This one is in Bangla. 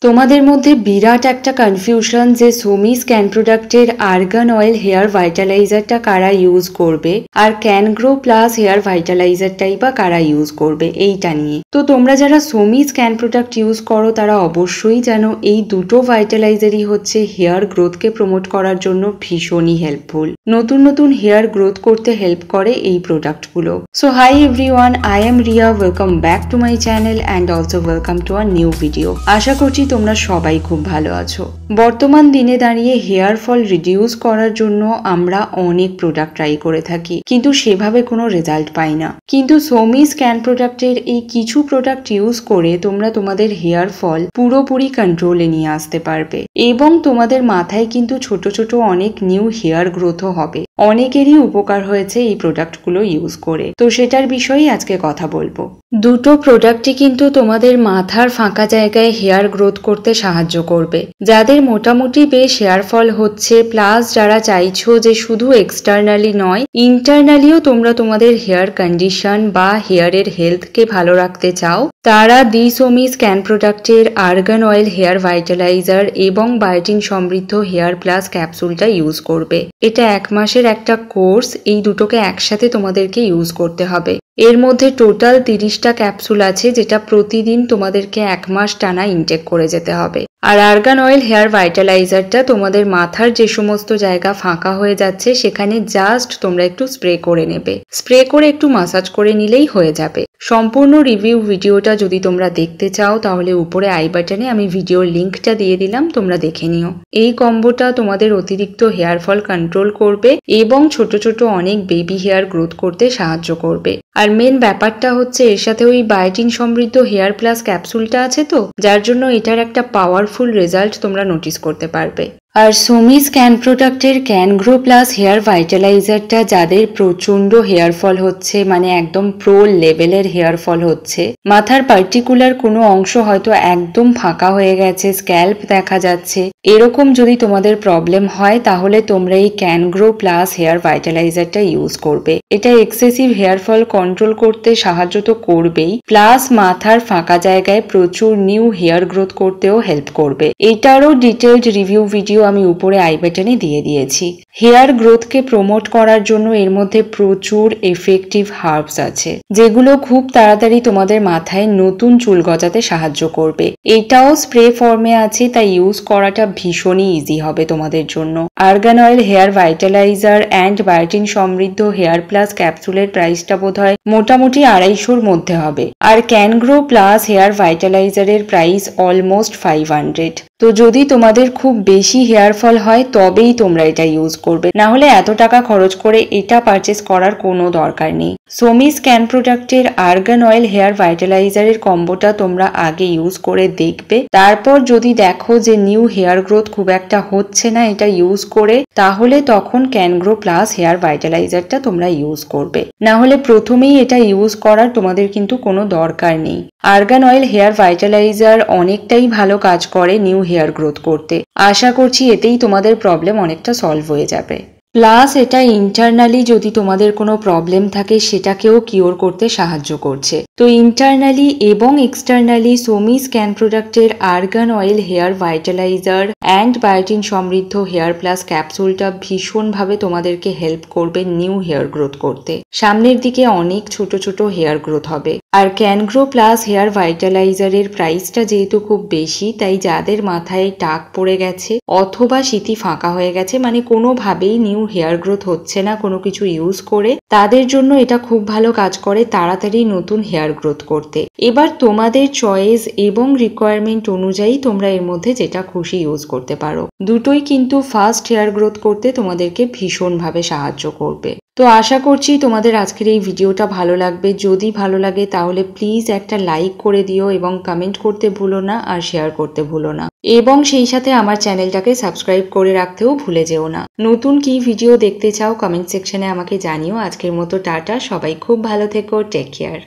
তোমাদের মধ্যে বিরাট একটা কনফিউশন যে সোমি স্ক্যান প্রোডাক্টের আর্গান অয়েল হেয়ার ভাইটালাইজারটা কারা ইউজ করবে আর ক্যান গ্রো প্লাস হেয়ার ভাইটালাইজারটাই বা কারা ইউজ করবে এইটা নিয়ে। তো তোমরা যারা সোমি স্ক্যান প্রোডাক্ট ইউজ করো তারা অবশ্যই জানো এই দুটো ভাইটালাইজারই হচ্ছে হেয়ার গ্রোথকে প্রমোট করার জন্য ভীষণই হেল্পফুল। নতুন নতুন হেয়ার গ্রোথ করতে হেল্প করে এই প্রোডাক্টগুলো। So hi everyone, I am Riya, welcome back to my channel and also welcome to a new video. আশা করছি তোমরা সবাই খুব ভালো আছো। বর্তমান দিনে দাঁড়িয়ে হেয়ার ফল রিডিউস করার জন্য আমরা অনেক প্রোডাক্ট ট্রাই করে থাকি, কিন্তু সেভাবে কোনো রেজাল্ট পাই না। কিন্তু সোমি স্ক্যান প্রোডাক্টের এই কিছু প্রোডাক্ট ইউজ করে তোমরা তোমাদের হেয়ার ফল পুরোপুরি কন্ট্রোলে নিয়ে আসতে পারবে এবং তোমাদের মাথায় কিন্তু ছোট ছোট অনেক নিউ হেয়ার গ্রোথও হবে। অনেকেরই উপকার হয়েছে এই প্রোডাক্টগুলো ইউজ করে, তো সেটার বিষয়ে আজকে কথা বলবো। দুটো প্রোডাক্টই কিন্তু তোমাদের মাথার ফাঁকা জায়গায় হেয়ার গ্রোথ করতে সাহায্য করবে। যাদের মোটামুটি বেশ হেয়ার ফল হচ্ছে, প্লাস যারা চাইছো যে শুধু এক্সটার্নালি নয় ইন্টারনালিও তোমরা তোমাদের হেয়ার কন্ডিশন বা হেয়ারের হেলথকে ভালো রাখতে চাও, তারা দি সোমি স্ক্যান প্রোডাক্টের আর্গান অয়েল হেয়ার ভাইটালাইজার এবং বায়োটিন সমৃদ্ধ হেয়ার প্লাস ক্যাপসুলটা ইউজ করবে। এটা 1 মাসের একটা কোর্স, এই দুটোকে একসাথে তোমাদেরকে ইউজ করতে হবে। এর মধ্যে টোটাল 30টা ক্যাপসুল আছে, যেটা প্রতিদিন তোমাদেরকে 1 মাস টানা ইনটেক করে যেতে হবে। আর আর্গান অয়েল হেয়ার ভাইটালাইজারটা তোমাদের মাথার যে সমস্ত জায়গা ফাঁকা হয়ে যাচ্ছে সেখানে জাস্ট তোমরা একটু স্প্রে করে নেবে। স্প্রে করে একটু মাসাজ করে নিলেই হয়ে যাবে। সম্পূর্ণ রিভিউ ভিডিওটা যদি তোমরা দেখতে চাও তাহলে উপরে আই বাটনে আমি ভিডিওর লিঙ্কটা দিয়ে দিলাম, তোমরা দেখে নিও। এই কম্বোটা তোমাদের অতিরিক্ত হেয়ার ফল কন্ট্রোল করবে এবং ছোট ছোট অনেক বেবি হেয়ার গ্রোথ করতে সাহায্য করবে। আর মেন ব্যাপারটা হচ্ছে এর সাথে ওই বায়োটিন সমৃদ্ধ হেয়ার প্লাস ক্যাপসুলটা আছে, তো যার জন্য এটার একটা পাওয়ারফুল রেজাল্ট তোমরা নোটিস করতে পারবে। আর সোমি স্ক্যান প্রোডাক্টের ক্যান গ্রো প্লাস হেয়ার ভাইটালাইজারটা যাদের প্রচন্ড হেয়ার ফল হচ্ছে, মানে একদম প্রো লেভেলের হেয়ার ফল হচ্ছে, মাথার পার্টিকুলার কোনো অংশ হয়তো একদম ফাঁকা হয়ে গেছে, স্ক্যাল্প দেখা যাচ্ছে, এরকম যদি তোমাদের প্রবলেম হয় তাহলে তোমরা এই ক্যান গ্রো প্লাস হেয়ার ভাইটালাইজারটা ইউজ করবে। এটা এক্সেসিভ হেয়ার ফল কন্ট্রোল করতে সাহায্য তো করবেই, প্লাস মাথার ফাঁকা জায়গায় প্রচুর নিউ হেয়ার গ্রোথ করতেও হেল্প করবে। এটারও ডিটেইলড রিভিউ ভিডিও আমি উপরে আই বাটনে দিয়ে দিয়েছি। হেয়ার গ্রোথকে প্রমোট করার জন্য এর মধ্যে প্রচুর এফেক্টিভ হার্বস আছে, যেগুলো খুব তাড়াতাড়ি তোমাদের মাথায় নতুন চুল গজাতে সাহায্য করবে। এটাও স্প্রে ফর্মে আছে, তাই ইউজ করাটা ভীষণই ইজি হবে তোমাদের জন্য। Argan oil hair vitaliser and biotin সমৃদ্ধ হেয়ার প্লাস ক্যাপসুলের প্রাইসটা বোধহয় মোটামুটি 250-র মধ্যে হবে, আর ক্যান গ্রো প্লাস হেয়ার ভাইটালাইজারের প্রাইস অলমোস্ট 500। তো যদি তোমাদের খুব বেশি হেয়ার ফল হয় তবেই তোমরা এটা ইউজ করবে, না হলে এত টাকা খরচ করে এটা পারচেস করার কোনো দরকার নেই। সোমি স্ক্যান প্রোডাক্টের আর্গান অয়েল হেয়ার ভাইটালাইজারের কম্বোটা তোমরা আগে ইউজ করে দেখবে, তারপর যদি দেখো যে নিউ হেয়ার গ্রোথ খুব একটা হচ্ছে না এটা ইউজ করে, তাহলে তখন ক্যান গ্রো প্লাস হেয়ার ভাইটালাইজারটা তোমরা ইউজ করবে। না হলে প্রথমেই এটা ইউজ করার তোমাদের কিন্তু কোনো দরকার নেই। আর্গান অয়েল হেয়ার ভাইটালাইজার অনেকটাই ভালো কাজ করে নিউ হেয়ার গ্রোথ করতে। আশা করছি এতেই তোমাদের প্রবলেম অনেকটা সলভ হয়ে যাবে। প্লাস এটা ইন্টারনালি যদি তোমাদের কোনো প্রবলেম থাকে সেটাকেও কিওর করতে সাহায্য করছে। তো ইন্টারনালি এবং এক্সটার্নালি সোমি স্ক্যান প্রোডাক্টের argan oil hair vitaliser and biotin সমৃদ্ধ হেয়ার প্লাস ক্যাপসুলটা ভীষণভাবে তোমাদেরকে হেল্প করবে নিউ হেয়ার গ্রোথ করতে। সামনের দিকে অনেক ছোট ছোট হেয়ার গ্রোথ হবে। আর ক্যান গ্রো প্লাস হেয়ার ভাইটালাইজারের প্রাইসটা যেহেতু খুব বেশি, তাই যাদের মাথায় টাক পড়ে গেছে অথবা সিথি ফাঁকা হয়ে গেছে, মানে কোনোভাবেই নিউ হেয়ার গ্রোথ হচ্ছে না কোনো কিছু ইউজ করে, তাদের জন্য এটা খুব ভালো কাজ করে তাড়াতাড়ি নতুন হেয়ার গ্রোথ করতে। এবার তোমাদের চয়েস এবং রিকোয়ারমেন্ট অনুযায়ী তোমরা এর মধ্যে যেটা খুশি ইউজ করতে পারো। দুটোই কিন্তু ফাস্ট হেয়ার গ্রোথ করতে তোমাদেরকে ভীষণভাবে সাহায্য করবে। তো আশা করছি তোমাদের আজকের এই ভিডিওটা ভালো লাগবে। যদি ভালো লাগে তাহলে প্লিজ একটা লাইক করে দিও এবং কমেন্ট করতে ভুলো না, আর শেয়ার করতে ভুলো না, এবং সেই সাথে আমার চ্যানেলটাকে সাবস্ক্রাইব করে রাখতেও ভুলে যেও না। নতুন কি ভিডিও দেখতে চাও কমেন্ট সেকশনে আমাকে জানিও। আজকের মতো টাটা, সবাই খুব ভালো থেকো, টেক কেয়ার।